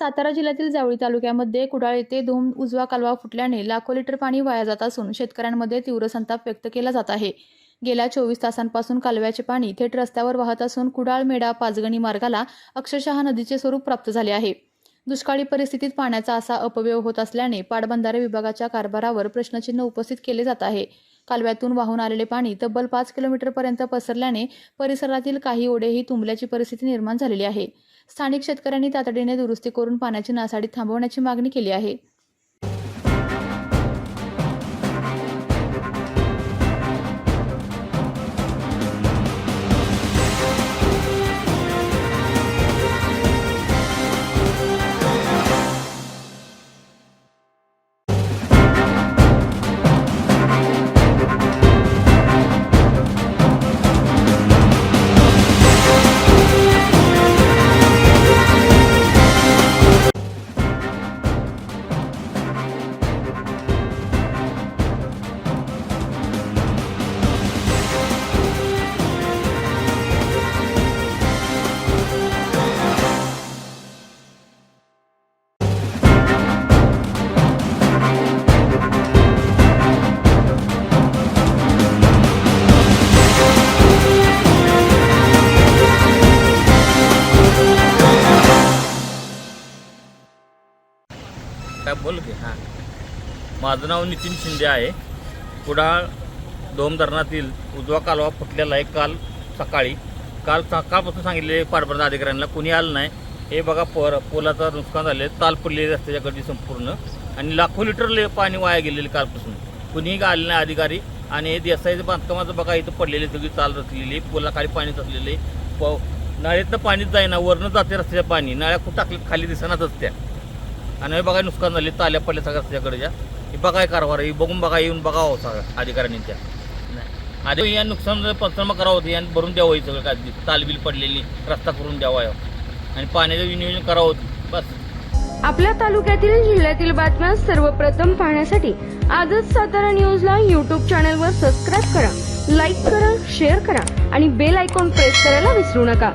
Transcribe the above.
सातारा जिल्ह्यातील जावळी तालुक्यामध्ये कुडाळ येथे धोम उजवा कालवा फुटल्याने लाखो लिटर पाणी वाया जात असून शेतकऱ्यांमध्ये तीव्र संताप व्यक्त केला जात आहे। गेल्या 24 तासांपासून कालव्याचे पाणी थेट रस्त्यावर वाहत असून कुडाळ मेढा पाचगणी मार्गाला अक्षरशः नदीचे स्वरूप प्राप्त झाले आहे। दुष्काळी परिस्थितीत पाण्याचा असा अपव्यय होत असल्याने पाटबंधारे विभागाच्या कारभारावर प्रश्नचिन्ह उपस्थित केले जात आहे। कालव्यातून वाहून आलेले पाणी तब्बल 5 किलोमीटरपर्यंत पसरल्याने परिसरातील काही ओढेही तुंबल्याची परिस्थिती निर्माण झालेली आहे। स्थानिक शेतकऱ्यांनी तातडीने दुरुस्ती करून पाण्याची नासाडी थांबवण्याची मागणी केली आहे। काय बोल की हां माझं नाव नितीन शिंदे आहे। कुडाळ धोम धरणातील उजवा कालवा फुटलेला आहे। काल सकाळपासून सांगितले पाटबंधारे अधिकाऱ्यांना, कोणी आलं नाही। हे बघा पोलाचं नुकसान झाले, ताल पडलेली रस्त्याच्या गडी संपूर्ण आणि लाखो लिटर पाणी वाया गेलेले कालपासून कुणीही आले नाही अधिकारी। आणि हे देसाईचं बांधकामाचं बघा इथं पडलेली सगळी ताल रचलेली, पोलाखाली पाणी तसलेले, नळीतनं पाणीच जाईना, वरनं जाते रस्त्याचं पाणी, नळ्या खूप टाकले खाली दिसणारच त्या। आणि हे बघा नुकसान झाले, ताल्या पडल्या सगळ्या रस्त्याकडच्या। हे बघा कारभार आहे, बघून बघा, येऊन बघावं सगळं अधिकाऱ्यांनी त्या आधी या नुकसान पंचनामा करावं होतं, यांनी भरून द्यावं सगळं काय तालबिल पडलेली रस्ता करून द्यावा आणि पाण्याचं नियोजन करावं होतं बस। आपल्या तालुक्यातील जिल्ह्यातील बातम्या सर्वप्रथम पाहण्यासाठी आजच सातारा न्यूजला YouTube चॅनलवर सबस्क्राईब करा, लाईक करा, शेअर करा आणि बेल आयकॉन प्रेस करायला विसरू नका।